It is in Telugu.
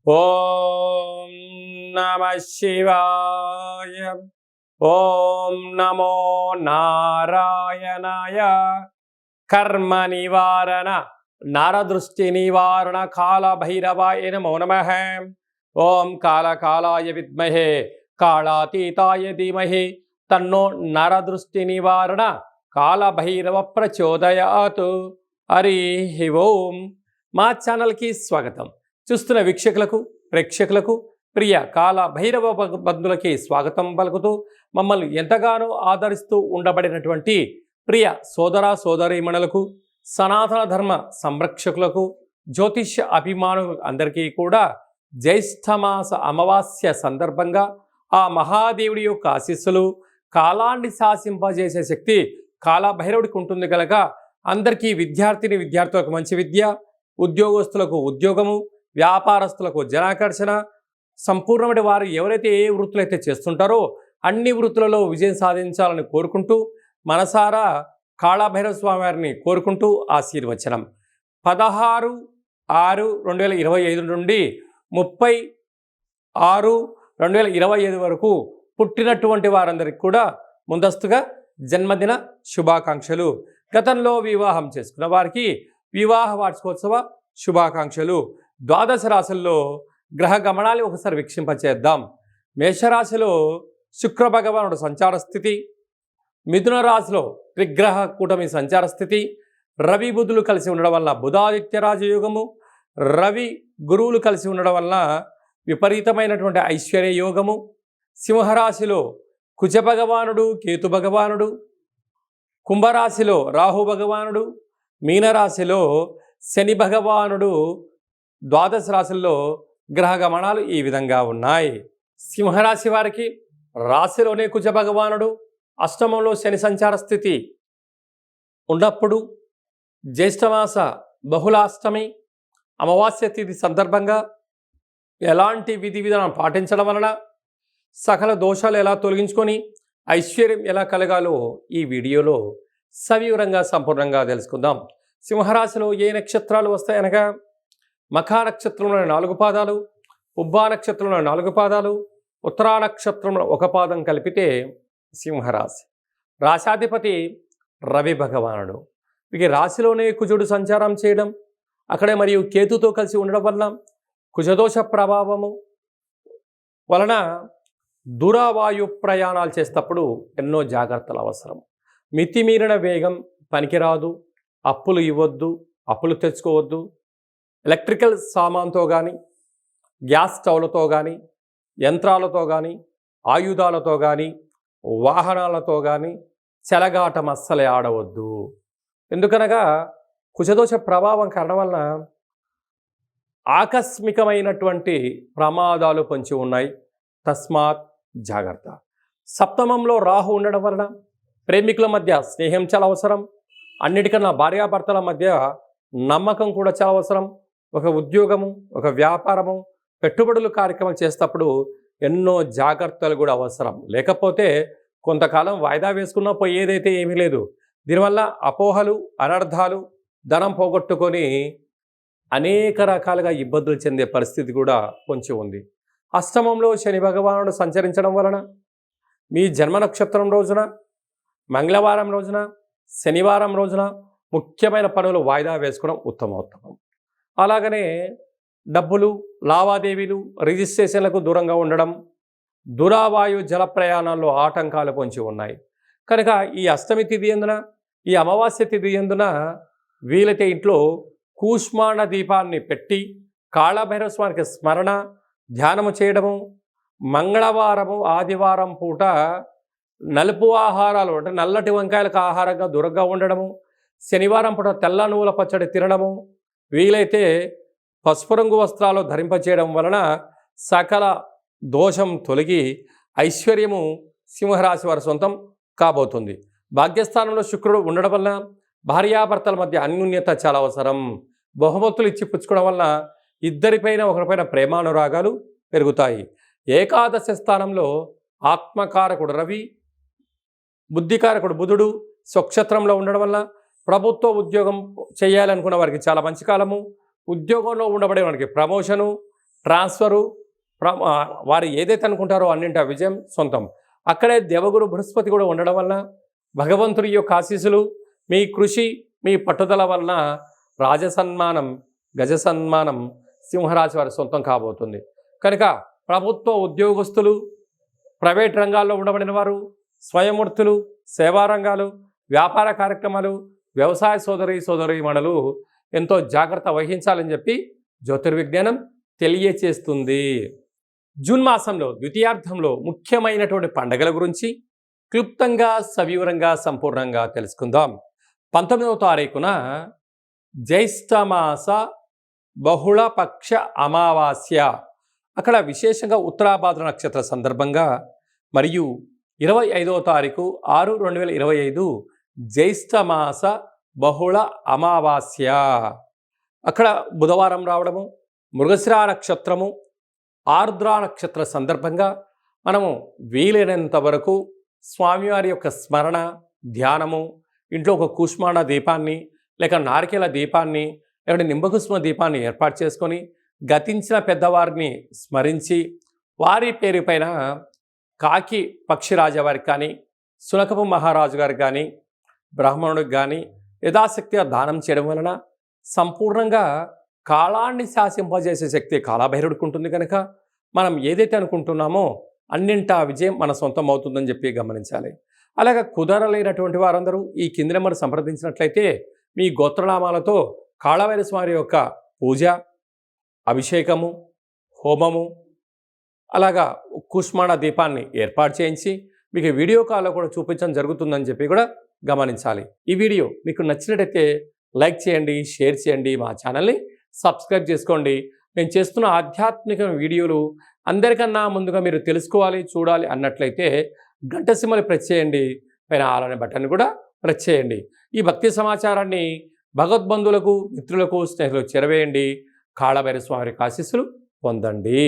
ఓం నమః శివాయ. ఓం నమో నారాయణాయ. కర్మ నివారణ నరదృష్టి నివారణ కాళభైరవాయ నమో నమః. ఓం కాళకాలాయ విద్మహే కాళాతీతాయ ధీమహి తన్నో నరదృష్టి నివారణ కాళభైరవ ప్రచోదయాత్. హరి ఓం. మా ఛానల్కి స్వాగతం. చూస్తున్న వీక్షకులకు ప్రేక్షకులకు ప్రియ కాళభైరవ బంధువులకి స్వాగతం పలుకుతూ మమ్మల్ని ఎంతగానో ఆదరిస్తూ ఉండబడినటువంటి ప్రియ సోదర సోదరీమణులకు, సనాతన ధర్మ సంరక్షకులకు, జ్యోతిష్య అభిమానులు అందరికీ కూడా జ్యేష్ఠమాస అమావాస్య సందర్భంగా ఆ మహాదేవుడి యొక్క ఆశీస్సులు, కాలాన్ని శాసింపజేసే శక్తి కాళభైరవుడికి ఉంటుంది కనుక అందరికీ విద్యార్థులకు మంచి విద్య, ఉద్యోగస్తులకు ఉద్యోగము, వ్యాపారస్తులకు జనాకర్షణ, సంపూర్ణమైన వారు ఎవరైతే ఏ వృత్తులు అయితే చేస్తుంటారో అన్ని వృత్తులలో విజయం సాధించాలని కోరుకుంటూ మనసారా కాళభైరవ స్వామి వారిని కోరుకుంటూ ఆశీర్వచనం. 16/6/2025 నుండి 30/6/2025 వరకు పుట్టినటువంటి వారందరికీ కూడా ముందస్తుగా జన్మదిన శుభాకాంక్షలు. గతంలో వివాహం చేసుకున్న వారికి వివాహ వార్షికోత్సవ శుభాకాంక్షలు. ద్వాదశ రాశుల్లో గ్రహ గమనాలు ఒకసారి వీక్షింపచేద్దాం. మేషరాశిలో శుక్ర భగవానుడు సంచార స్థితి, మిథున రాశిలో త్రిగ్రహ కూటమి సంచార స్థితి, రవి బుధులు కలిసి ఉండడం వల్ల బుధాదిత్య రాజయోగము, రవి గురువులు కలిసి ఉండడం వల్ల విపరీతమైనటువంటి ఐశ్వర్య యోగము. సింహరాశిలో కుజ భగవానుడు కేతు భగవానుడు, కుంభరాశిలో రాహు భగవానుడు, మీనరాశిలో శని భగవానుడు. ద్వాదశ రాశుల్లో గ్రహ గమనాలు ఈ విధంగా ఉన్నాయి. సింహరాశి వారికి రాశిలోనే కుజ భగవానుడు, అష్టమంలో శని సంచార స్థితి ఉన్నప్పుడు జ్యేష్ఠమాస బహుళాష్టమి అమావాస్య తిథి సందర్భంగా ఎలాంటి విధి విధానం పాటించడం వలన సకల దోషాలు ఎలా తొలగించుకొని ఐశ్వర్యం ఎలా కలగాలో ఈ వీడియోలో సవివరంగా సంపూర్ణంగా తెలుసుకుందాం. సింహరాశిలో ఏ నక్షత్రాలు వస్తాయనగా మఖా నక్షత్రంలో 4 పాదాలు, ఉబ్బా నక్షత్రంలో 4 పాదాలు, ఉత్తరా నక్షత్రంలో 1 పాదం కలిపితే సింహరాశి. రాశాధిపతి రవి భగవానుడు. వీరికి రాశిలోనే కుజుడు సంచారం చేయడం, అక్కడే మరియు కేతుతో కలిసి ఉండడం వల్ల కుజదోష ప్రభావము వలన దూరవాయు ప్రయాణాలు చేసేటప్పుడు ఎన్నో జాగ్రత్తలు అవసరం. మితిమీరిన వేగం పనికిరాదు. అప్పులు ఇవ్వద్దు, అప్పులు తెచ్చుకోవద్దు. ఎలక్ట్రికల్ సామాన్తో కానీ, గ్యాస్ స్టవ్లతో కానీ, యంత్రాలతో కానీ, ఆయుధాలతో కానీ, వాహనాలతో కానీ చెలగాటం అస్సలే ఆడవద్దు. ఎందుకనగా కుజదోష ప్రభావం కారణం వలన ఆకస్మికమైనటువంటి ప్రమాదాలు పొంచి ఉన్నాయి. తస్మాత్ జాగ్రత్త. సప్తమంలో రాహు ఉండడం వలన ప్రేమికుల మధ్య స్నేహం చాలా అవసరం. అన్నిటికన్నా భార్యాభర్తల మధ్య నమ్మకం కూడా చాలా అవసరం. ఒక ఉద్యోగము, ఒక వ్యాపారము, పెట్టుబడులు కార్యక్రమం చేసేటప్పుడు ఎన్నో జాగ్రత్తలు కూడా అవసరం. లేకపోతే కొంతకాలం వాయిదా వేసుకున్నా పోయేదైతే ఏమీ లేదు. దీనివల్ల అపోహలు, అనర్థాలు, ధనం పోగొట్టుకొని అనేక రకాలుగా ఇబ్బందులు చెందే పరిస్థితి కూడా పొంచి ఉంది. అష్టమంలో శని భగవానుడు సంచరించడం వలన మీ జన్మ నక్షత్రం రోజున, మంగళవారం రోజున, శనివారం రోజున ముఖ్యమైన పనులు వాయిదా వేసుకోవడం ఉత్తమోత్తమం. అలాగనే డబ్బులు, లావాదేవీలు, రిజిస్ట్రేషన్లకు దూరంగా ఉండడం, దురావాయు జల ప్రయాణాల్లో ఆటంకాలు పొంచి ఉన్నాయి. కనుక ఈ అష్టమి తిథి ఎందున, ఈ అమావాస్య తిథి ఎందున వీలైతే ఇంట్లో కూష్మాండ దీపాన్ని పెట్టి కాళభైరవ స్వామికి స్మరణ ధ్యానము చేయడము, మంగళవారము ఆదివారం పూట నలుపు ఆహారాలు అంటే నల్లటి వంకాయలకు ఆహారంగా దూరంగా ఉండడము, శనివారం పూట తెల్ల నువ్వుల పచ్చడి తినడము, వీలైతే పసుపు రంగు వస్త్రాలు ధరింపచేయడం వలన సకల దోషం తొలగి ఐశ్వర్యము సింహరాశి వారి సొంతం కాబోతుంది. భాగ్యస్థానంలో శుక్రుడు ఉండడం వలన భార్యాభర్తల మధ్య అన్యోన్యత చాలా అవసరం. బహుమతులు ఇచ్చి పుచ్చుకోవడం వలన ఇద్దరిపైన ఒకరిపైన ప్రేమానురాగాలు పెరుగుతాయి. ఏకాదశ స్థానంలో ఆత్మకారకుడు రవి, బుద్ధికారకుడు బుధుడు స్వక్షత్రంలో ఉండడం వల్ల ప్రభుత్వ ఉద్యోగం చేయాలనుకున్న వారికి చాలా మంచి కాలము. ఉద్యోగంలో ఉండబడే వారికి ప్రమోషను, ట్రాన్స్ఫరు, వారు ఏదైతే అనుకుంటారో అన్నింటి ఆ విజయం సొంతం. అక్కడే దేవగురు బృహస్పతి కూడా ఉండడం వలన భగవంతుడి యొక్క ఆశీస్సులు, మీ కృషి, మీ పట్టుదల వలన రాజసన్మానం, గజ సన్మానం సింహరాశి వారి సొంతం కాబోతుంది. కనుక ప్రభుత్వ ఉద్యోగస్తులు, ప్రైవేట్ రంగాల్లో ఉండబడిన వారు, స్వయంవృత్తులు, సేవా రంగాలు, వ్యాపార కార్యక్రమాలు, వ్యవసాయ సోదరీమణులు ఎంతో జాగ్రత్త వహించాలని చెప్పి జ్యోతిర్విజ్ఞానం తెలియచేస్తుంది. జూన్ మాసంలో ద్వితీయార్థంలో ముఖ్యమైనటువంటి పండుగల గురించి క్లుప్తంగా, సవివరంగా, సంపూర్ణంగా తెలుసుకుందాం. 19వ తారీఖున జ్యేష్ఠమాస బహుళపక్ష అమావాస్య, అక్కడ విశేషంగా ఉత్తరాభాద్ర నక్షత్ర సందర్భంగా, మరియు 25వ తారీఖు 6/2025 జ్యేష్ఠమాస బహుళ అమావాస్య, అక్కడ బుధవారం రావడము, మృగశిర నక్షత్రము, ఆర్ద్ర నక్షత్ర సందర్భంగా మనము వీలైనంత వరకు స్వామివారి యొక్క స్మరణ, ధ్యానము, ఇంట్లో ఒక కూష్మాండ దీపాన్ని లేక నారికేల దీపాన్ని లేకుంటే నింబకుష్మ దీపాన్ని ఏర్పాటు చేసుకొని గతించిన పెద్దవారిని స్మరించి వారి పేరు పైన కాకి పక్షిరాజవారికి కానీ, సునకపు మహారాజు గారికి కానీ, బ్రాహ్మణుడికి కానీ యథాశక్తిగా దానం చేయడం వలన సంపూర్ణంగా కాలాన్ని శాసింపజేసే శక్తి కాలభైరవుడికి ఉంటుంది. కనుక మనం ఏదైతే అనుకుంటున్నామో అన్నింటా విజయం మన సొంతం అవుతుందని చెప్పి గమనించాలి. అలాగే కుదరలేనటువంటి వారందరూ ఈ కింది నెంబర్ సంప్రదించినట్లయితే మీ గోత్రనామాలతో కాళభైరస్వామి యొక్క పూజ, అభిషేకము, హోమము, అలాగా కూష్మాండ దీపాన్ని ఏర్పాటు చేయించి మీకు వీడియో కాల్లో కూడా చూపించడం జరుగుతుందని చెప్పి కూడా గమనించాలి. ఈ వీడియో మీకు నచ్చినట్టయితే లైక్ చేయండి, షేర్ చేయండి, మా ఛానల్ని సబ్స్క్రైబ్ చేసుకోండి. నేను చేస్తున్న ఆధ్యాత్మిక వీడియోలు అందరికన్నా ముందుగా మీరు తెలుసుకోవాలి, చూడాలి అన్నట్లయితే గంట సింబల్ ప్రెస్ చేయండి, పైన ఆల్ అనే బటన్ కూడా ప్రెస్ చేయండి. ఈ భక్తి సమాచారాన్ని భగవద్బంధువులకు, మిత్రులకు, స్నేహితులకు చేరవేయండి. కాళభైరస్వామి ఆశీస్సులు పొందండి.